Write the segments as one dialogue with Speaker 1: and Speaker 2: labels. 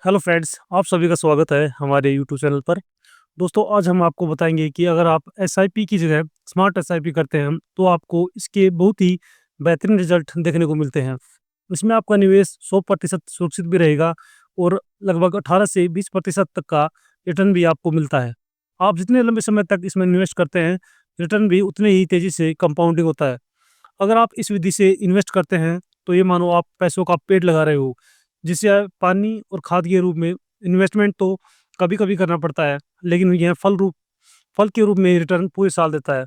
Speaker 1: Hello friends, आप सभी का स्वागत है हमारे यूट्यूब चैनल पर। दोस्तों, आज हम आपको बताएंगे कि अगर आप एसआईपी की जगह स्मार्ट एसआईपी करते हैं तो आपको इसके बहुत ही बेहतरीन रिजल्ट देखने को मिलते हैं। इसमें आपका निवेश 100% सुरक्षित भी रहेगा और लगभग 18 से 20% तक का रिटर्न भी आपको मिलता है। आप जितने लंबे समय तक इसमें इन्वेस्ट करते हैं, रिटर्न भी उतने ही तेज़ी से कंपाउंडिंग होता है। अगर आप इस विधि से इन्वेस्ट करते हैं तो ये मानो आप पैसों का पेड़ लगा रहे हो, जिसे पानी और खाद के रूप में इन्वेस्टमेंट तो कभी कभी करना पड़ता है, लेकिन यह फल के रूप में रिटर्न पूरे साल देता है।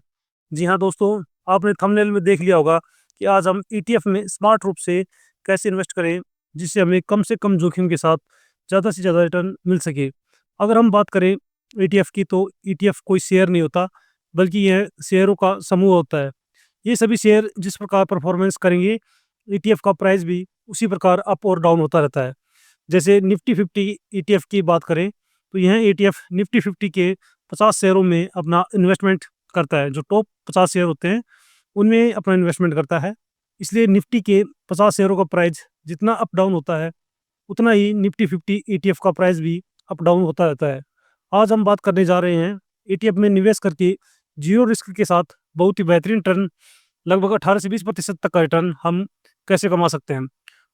Speaker 1: जी हाँ दोस्तों, आपने थंबनेल में देख लिया होगा कि आज हम ईटीएफ में स्मार्ट रूप से कैसे इन्वेस्ट करें, जिससे हमें कम से कम जोखिम के साथ ज़्यादा से ज़्यादा रिटर्न मिल सके। अगर हम बात करें ईटीएफ की, तो ईटीएफ कोई शेयर नहीं होता, बल्कि यह शेयरों का समूह होता है। ये सभी शेयर जिस प्रकार परफॉर्मेंस करेंगे, ईटीएफ का प्राइस भी उसी प्रकार अप और डाउन होता रहता है। जैसे निफ्टी 50 ईटीएफ की बात करें, तो यह ईटीएफ निफ्टी 50 के 50 शेयरों में अपना इन्वेस्टमेंट करता है। जो टॉप 50 शेयर होते हैं, उनमें अपना इन्वेस्टमेंट करता है। इसलिए निफ्टी के 50 शेयरों का प्राइस जितना अप डाउन होता है, उतना ही निफ्टी 50 ईटीएफ का प्राइस भी अप डाउन होता रहता है। आज हम बात करने जा रहे हैं ईटीएफ में निवेश करके जीरो रिस्क के साथ बहुत ही बेहतरीन रिटर्न, लगभग 18 से 20% तक का रिटर्न हम कैसे कमा सकते हैं,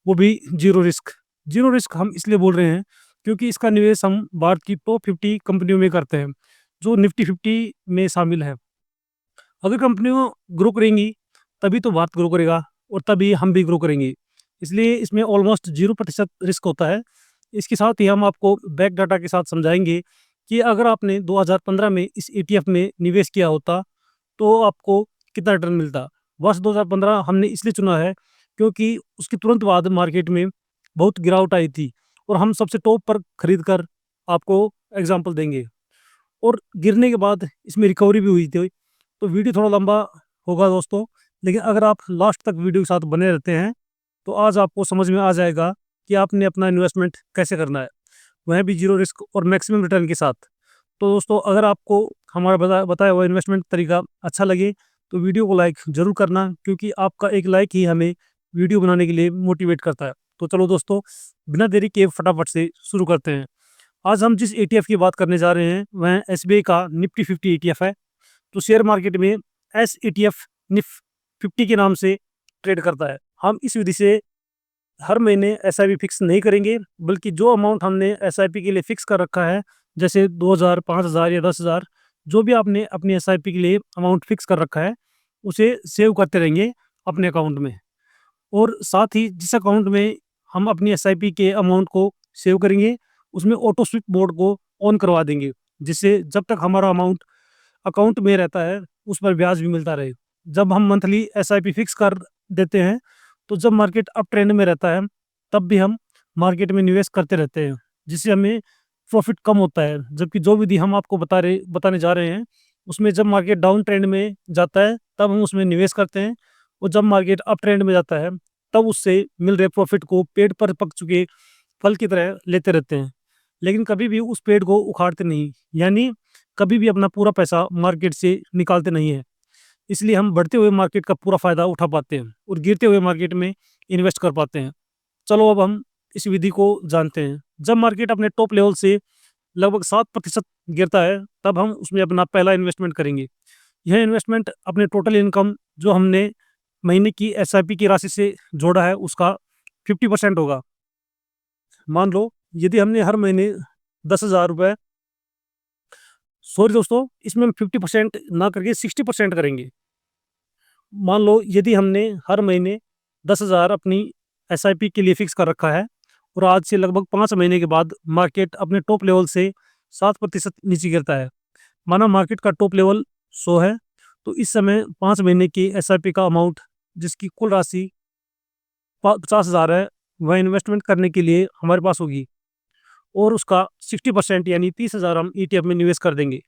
Speaker 1: वो भी जीरो रिस्क। जीरो रिस्क हम इसलिए बोल रहे हैं क्योंकि इसका निवेश हम भारत की टॉप 50 कंपनियों में करते हैं, जो निफ्टी 50 में शामिल है। अगर कंपनियां ग्रो करेंगी तभी तो भारत ग्रो करेगा और तभी हम भी ग्रो करेंगे। इसलिए इसमें ऑलमोस्ट 0% रिस्क होता है। इसके साथ ही हम आपको बैक डाटा के साथ समझाएंगे कि अगर आपने 2015 में इस ईटीएफ में निवेश किया होता तो आपको कितना रिटर्न मिलता। वर्ष 2015 हमने इसलिए चुना है क्योंकि उसके तुरंत बाद मार्केट में बहुत गिरावट आई थी और हम सबसे टॉप पर खरीद कर आपको एग्जांपल देंगे। और गिरने के बाद इसमें रिकवरी भी हुई थी। तो वीडियो थोड़ा लंबा होगा दोस्तों, लेकिन अगर आप लास्ट तक वीडियो के साथ बने रहते हैं तो आज आपको समझ में आ जाएगा कि आपने अपना इन्वेस्टमेंट कैसे करना है, वह भी जीरो रिस्क और मैक्सिमम रिटर्न के साथ। तो दोस्तों, अगर आपको हमारा बताया हुआ इन्वेस्टमेंट तरीका अच्छा लगे तो वीडियो को लाइक ज़रूर करना, क्योंकि आपका एक लाइक ही हमें वीडियो बनाने के लिए मोटिवेट करता है। तो चलो दोस्तों, बिना देरी के फटाफट से शुरू करते हैं। आज हम जिस ईटीएफ की बात करने जा रहे हैं वह एसबीआई का निफ्टी 50 ईटीएफ है। तो शेयर मार्केट में एस ईटीएफ निफ 50 के नाम से ट्रेड करता है। हम इस विधि से हर महीने एसआईपी फिक्स नहीं करेंगे, बल्कि जो अमाउंट हमने एसआईपी के लिए फिक्स कर रखा है, जैसे 2000, 5000 या 10,000, जो भी आपने अपनी एसआईपी के लिए अमाउंट फिक्स कर रखा है, उसे सेव करते रहेंगे अपने अकाउंट में। और साथ ही जिस अकाउंट में हम अपनी एसआईपी के अमाउंट को सेव करेंगे, उसमें ऑटो स्विप मोड को ऑन करवा देंगे, जिससे जब तक हमारा अमाउंट अकाउंट में रहता है उस पर ब्याज भी मिलता रहे। जब हम मंथली एसआईपी फिक्स कर देते हैं, तो जब मार्केट अप ट्रेंड में रहता है तब भी हम मार्केट में निवेश करते रहते हैं, जिससे हमें प्रॉफिट कम होता है। जबकि जो विधि हम आपको बताने जा रहे हैं, उसमें जब मार्केट डाउन ट्रेंड में जाता है तब हम उसमें निवेश करते हैं, और जब मार्केट अप ट्रेंड में जाता है तब उससे मिल रहे प्रॉफिट को पेड़ पर पक चुके फल की तरह लेते रहते हैं। लेकिन कभी भी उस पेड़ को उखाड़ते नहीं, यानी कभी भी अपना पूरा पैसा मार्केट से निकालते नहीं है। इसलिए हम बढ़ते हुए मार्केट का पूरा फ़ायदा उठा पाते हैं और गिरते हुए मार्केट में इन्वेस्ट कर पाते हैं। चलो अब हम इस विधि को जानते हैं। जब मार्केट अपने टॉप लेवल से लगभग 7% गिरता है, तब हम उसमें अपना पहला इन्वेस्टमेंट करेंगे। यह इन्वेस्टमेंट अपने टोटल इनकम जो हमने महीने की एसआईपी की राशि से जोड़ा है, उसका 50% होगा। मान लो यदि हमने हर महीने 10,000 रुपये, सॉरी दोस्तों, इसमें हम 50% ना करके 60% करेंगे। मान लो यदि हमने हर महीने 10,000 अपनी एसआईपी के लिए फिक्स कर रखा है, और आज से लगभग 5 महीने के बाद मार्केट अपने टॉप लेवल से 7% नीचे गिरता है। माना मार्केट का टॉप लेवल 100 है, तो इस समय 5 महीने की एसआईपी का अमाउंट, जिसकी कुल राशि 50,000 है, वह इन्वेस्टमेंट करने के लिए हमारे पास होगी, और उसका 60% यानी 30,000 हम ईटीएफ में निवेश कर देंगे।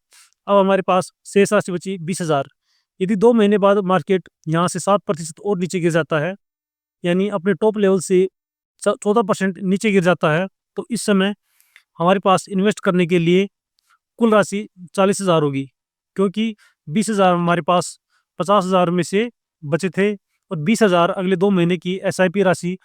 Speaker 1: अब हमारे पास शेष राशि बची 20,000। यदि 2 महीने बाद मार्केट यहाँ से 7% और नीचे गिर जाता है, यानी अपने टॉप लेवल से 14% नीचे गिर जाता है, तो इस समय हमारे पास इन्वेस्ट करने के लिए कुल राशि 40,000 होगी, क्योंकि 20,000 हमारे पास 50,000 में से बचे थे, और 20,000 अगले 2 महीने की एसआईपी राशि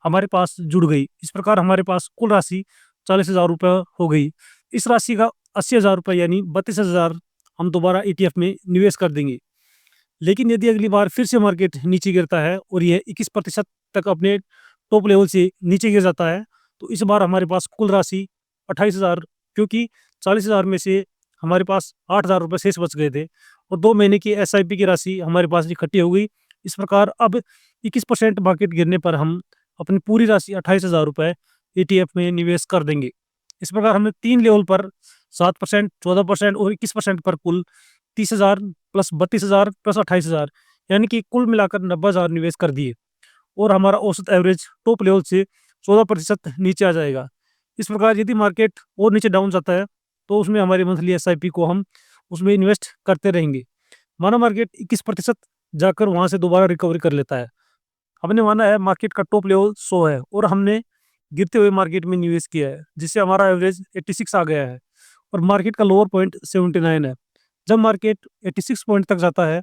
Speaker 1: हमारे पास जुड़ गई। इस प्रकार हमारे पास कुल राशि 40,000 रुपये हो गई। इस राशि का 80,000 रुपये यानी 32,000 हम दोबारा ईटीएफ में निवेश कर देंगे। लेकिन यदि अगली बार फिर से मार्केट नीचे गिरता है और यह 21% तक अपने टॉप लेवल से नीचे गिर जाता है, तो इस बार हमारे पास कुल राशि 28,000, क्योंकि 40,000 में से हमारे पास 8,000 रुपये शेष बच गए थे और 2 महीने की एसआईपी की राशि हमारे पास इकट्ठी हो गई। इस प्रकार अब 21% मार्केट गिरने पर हम अपनी पूरी राशि 28,000 रुपये ईटीएफ में निवेश कर देंगे। इस प्रकार हमने 3 लेवल पर 7%, 14% और 21% पर कुल 30,000 प्लस 32,000 प्लस 28,000 यानी कि कुल मिलाकर 90,000 निवेश कर दिए और हमारा औसत एवरेज टॉप लेवल से 14% नीचे आ जाएगा। इस प्रकार यदि मार्केट और नीचे डाउन जाता है तो उसमें हमारी मंथली एसआईपी को हम उसमें इन्वेस्ट करते रहेंगे। माना मार्केट 21% जाकर वहाँ से दोबारा रिकवरी कर लेता है। हमने माना है मार्केट का टॉप लेवल 100 है और हमने गिरते हुए मार्केट में निवेश किया है, जिससे हमारा एवरेज 86 आ गया है और मार्केट का लोअर पॉइंट 79 है। जब मार्केट 86 पॉइंट तक जाता है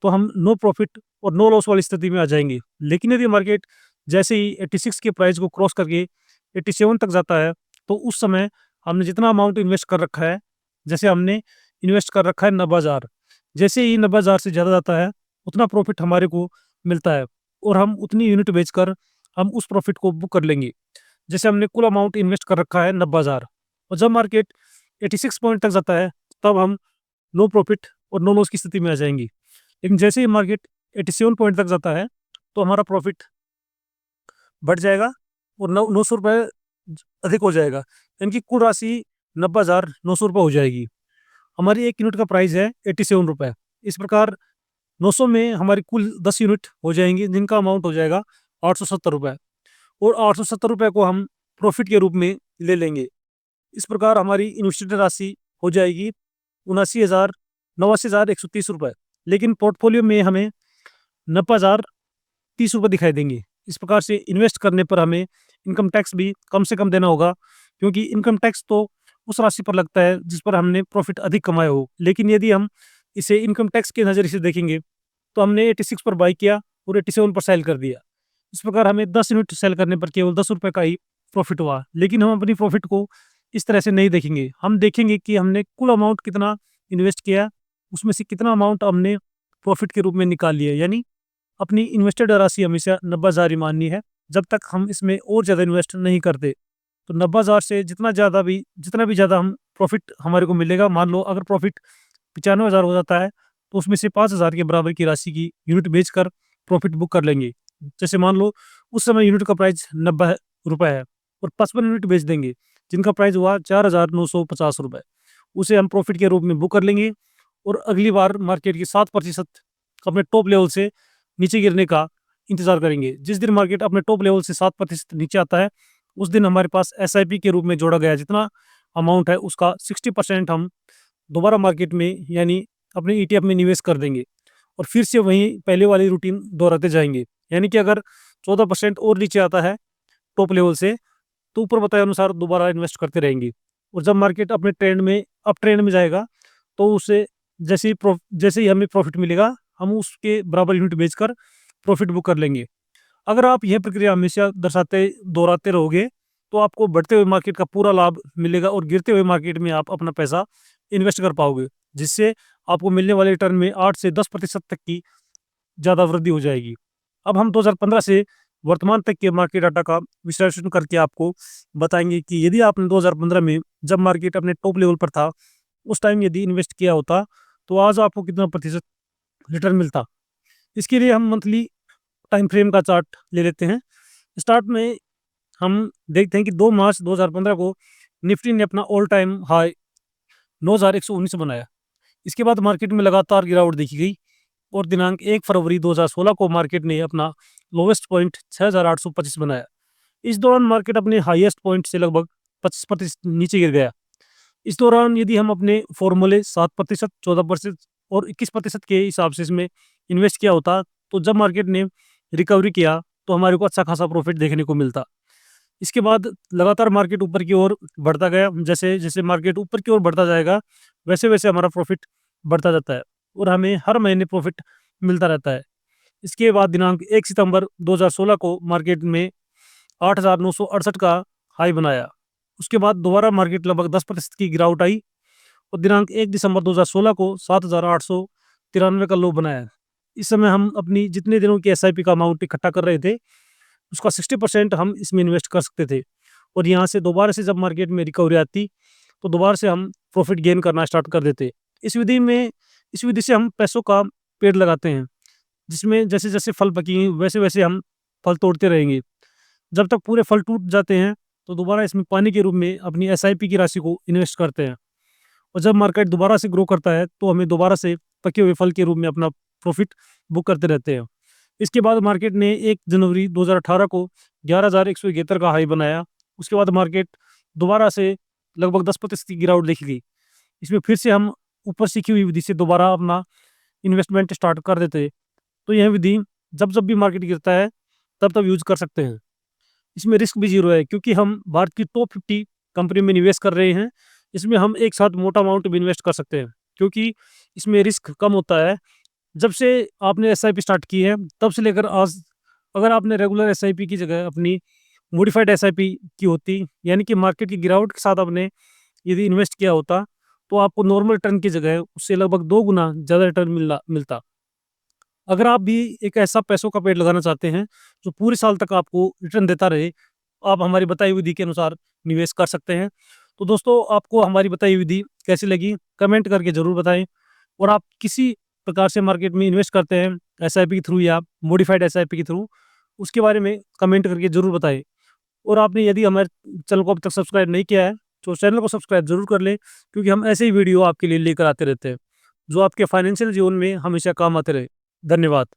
Speaker 1: तो हम नो प्रॉफिट और नो लॉस वाली स्थिति में आ जाएंगे। लेकिन यदि मार्केट जैसे ही 86 के प्राइस को क्रॉस करके 87 तक जाता है तो उस समय हमने जितना अमाउंट इन्वेस्ट कर रखा है, जैसे हमने इन्वेस्ट कर रखा है 90,000, जैसे ही 90,000 से ज़्यादा जाता है उतना प्रॉफिट हमारे को मिलता है और हम उतनी यूनिट बेचकर हम उस प्रॉफिट को बुक कर लेंगे। जैसे हमने कुल अमाउंट इन्वेस्ट कर रखा है 90,000 और जब मार्केट 86 पॉइंट तक जाता है तब हम नो प्रॉफिट और नो लॉस की स्थिति में आ जाएंगे। लेकिन जैसे ही मार्केट 87 पॉइंट तक जाता है तो हमारा प्रॉफिट बढ़ जाएगा और 900 रुपये अधिक हो जाएगा, यानी कि कुल राशि 90,900 रुपये हो जाएगी। हमारी 1 यूनिट का प्राइस है 87 रुपये। इस प्रकार 900 में हमारी कुल 10 यूनिट हो जाएंगी, जिनका अमाउंट हो जाएगा 870 रुपये और 870 रुपये को हम प्रॉफिट के रूप में ले लेंगे। इस प्रकार हमारी इन्वेस्टेड राशि हो जाएगी 89,130 रुपये। लेकिन पोर्टफोलियो में हमें 90,030 रुपये दिखाई देंगे। इस प्रकार से इन्वेस्ट करने पर हमें इनकम टैक्स भी कम से कम देना होगा, क्योंकि इनकम टैक्स तो उस राशि पर लगता है जिस पर हमने प्रॉफिट अधिक कमाया हो। लेकिन यदि हम इसे इनकम टैक्स के नज़रिए से देखेंगे तो हमने 86 पर बाई किया और 87 पर सेल कर दिया। इस प्रकार हमें 10 यूनिट सेल करने पर केवल 10 रुपये का ही प्रॉफिट हुआ। लेकिन हम अपनी प्रॉफिट को इस तरह से नहीं देखेंगे, हम देखेंगे कि हमने कुल अमाउंट कितना इन्वेस्ट किया, उसमें से कितना अमाउंट हमने प्रॉफिट के रूप में निकाल लिया। यानी अपनी इन्वेस्टेड राशि हमेशा 90,000 ही माननी है जब तक हम इसमें और ज़्यादा इन्वेस्ट नहीं करते। तो 90,000 से जितना भी ज़्यादा हम प्रॉफिट हमारे को मिलेगा, मान लो अगर प्रॉफिट 95,000 हो जाता है तो उसमें से 5,000 के बराबर की राशि की यूनिट बेचकर प्रॉफिट बुक कर लेंगे। जैसे मान लो उस समय यूनिट का प्राइस 90 रुपये है और 55 यूनिट बेच देंगे, जिनका प्राइस हुआ 4,950 रुपये। उसे हम प्रॉफिट के रूप में बुक कर लेंगे और अगली बार मार्केट के 7% अपने टॉप लेवल से नीचे गिरने का इंतजार करेंगे। जिस दिन मार्केट अपने टॉप लेवल से 7% नीचे आता है उस दिन हमारे पास एसआईपी के रूप में जोड़ा गया जितना अमाउंट है उसका 60% हम दोबारा मार्केट में यानी अपने ईटीएफ में निवेश कर देंगे और फिर से वहीं पहले वाली रूटीन दोहराते जाएंगे। यानी कि अगर 14% और नीचे आता है टॉप लेवल से तो ऊपर बताए अनुसार दोबारा इन्वेस्ट करते रहेंगे और जब मार्केट अपने ट्रेंड में अप ट्रेंड में जाएगा तो उससे जैसे ही हमें प्रॉफिट मिलेगा हम उसके बराबर यूनिट बेचकर प्रॉफिट बुक कर लेंगे। अगर आप यह प्रक्रिया हमेशा दोहराते रहोगे तो आपको बढ़ते हुए मार्केट का पूरा लाभ मिलेगा और गिरते हुए मार्केट में आप अपना पैसा इन्वेस्ट कर पाओगे, जिससे आपको मिलने वाले रिटर्न में 8 से 10% तक की ज़्यादा वृद्धि हो जाएगी। अब हम 2015 से वर्तमान तक के मार्केट डाटा का विश्लेषण करके आपको बताएंगे कि यदि आपने 2015 में जब मार्केट अपने टॉप लेवल पर था उस टाइम यदि इन्वेस्ट किया होता तो आज आपको कितना प्रतिशत रिटर्न मिलता। इसके लिए हम मंथली टाइम फ्रेम का चार्ट ले लेते हैं। स्टार्ट में हम देखते हैं कि 2 मार्च 2015 को निफ्टी ने अपना ऑल टाइम हाई 9,119 बनाया। इसके बाद मार्केट में लगातार गिरावट देखी गई और दिनांक 1 फरवरी 2016 को मार्केट ने अपना लोवेस्ट पॉइंट 6,825 बनाया। इस दौरान मार्केट अपने हाईएस्ट पॉइंट से लगभग 25% नीचे गिर गया। इस दौरान यदि हम अपने फॉर्मूले 7%, 14% और 21% के हिसाब से इसमें इन्वेस्ट किया होता तो जब मार्केट ने रिकवरी किया तो हमारे को अच्छा खासा प्रॉफिट देखने को मिलता। इसके बाद लगातार मार्केट ऊपर की ओर बढ़ता गया। जैसे जैसे मार्केट ऊपर की ओर बढ़ता जाएगा वैसे वैसे हमारा प्रॉफिट बढ़ता जाता है और हमें हर महीने प्रॉफिट मिलता रहता है। इसके बाद दिनांक 1 सितंबर 2016 को मार्केट में 8,968 का हाई बनाया। उसके बाद दोबारा मार्केट लगभग 10% की गिरावट आई और दिनांक 1 दिसंबर 2016 को 7,893 का लो बनाया। इस समय हम अपनी जितने दिनों की एसआईपी का अमाउंट इकट्ठा कर रहे थे, उसका 60% हम इसमें इन्वेस्ट कर सकते थे और यहाँ से दोबारा से जब मार्केट में रिकवरी आती, तो दोबारा से हम प्रॉफिट गेन करना स्टार्ट कर देते। इस विधि से हम पैसों का पेड़ लगाते हैं, जिसमें जैसे-जैसे फल पकेंगे, वैसे-वैसे हम फल तोड़ते रहेंगे। जब तक पूरे फल टूट जाते हैं, तो दोबारा इसमें पानी के रूप में अपनी एसआईपी की राशि को इन्वेस्ट करते हैं और जब मार्केट दोबारा से ग्रो करता है, तो हमें दोबारा से पके हुए फल के रूप में अपना प्रॉफिट बुक करते रहते हैं। इसके बाद मार्केट ने 1 जनवरी 2018 को 11,171 का हाई बनाया। उसके बाद मार्केट दोबारा से लगभग 10% की गिरावट देखी गई। इसमें फिर से हम ऊपर सीखी हुई विधि से दोबारा अपना इन्वेस्टमेंट स्टार्ट कर देते हैं। तो यह विधि जब-जब भी मार्केट गिरता है, तब-तब यूज़ कर सकते हैं। इसमें रिस्क भी ज़ीरो है क्योंकि हम भारत की टॉप 50 कंपनी में निवेश कर रहे हैं। इसमें हम एक साथ मोटा अमाउंट भी इन्वेस्ट कर सकते हैं क्योंकि इसमें रिस्क कम होता है। जब से आपने एसआईपी स्टार्ट की है, तब से लेकर आज अगर आपने रेगुलर एसआईपी की जगह अपनी मॉडिफाइड एसआईपी की होती, यानी कि मार्केट की गिरावट के साथ आपने यदि इन्वेस्ट किया होता, तो आपको नॉर्मल रिटर्न की जगह उससे लगभग 2 गुना ज़्यादा रिटर्न मिलता। अगर आप भी एक ऐसा पैसों का पेड़ लगाना चाहते हैं, जो पूरे साल तक आपको रिटर्न देता रहे, आप हमारी बताई हुई विधि के अनुसार निवेश कर सकते हैं। तो दोस्तों, आपको हमारी बताई हुई विधि कैसी लगी? कमेंट करके ज़रूर बताएँ और आप किसी प्रकार से मार्केट में इन्वेस्ट करते हैं, एसआईपी के थ्रू या मॉडिफाइड एसआईपी के थ्रू, उसके बारे में कमेंट करके ज़रूर बताएँ। और आपने यदि हमारे चैनल को अब तक सब्सक्राइब नहीं किया है, तो चैनल को सब्सक्राइब ज़रूर कर लें क्योंकि हम ऐसे ही वीडियो आपके लिए लेकर आते रहते हैं, जो आपके फाइनेंशियल जीवन में हमेशा काम आते रहे। धन्यवाद।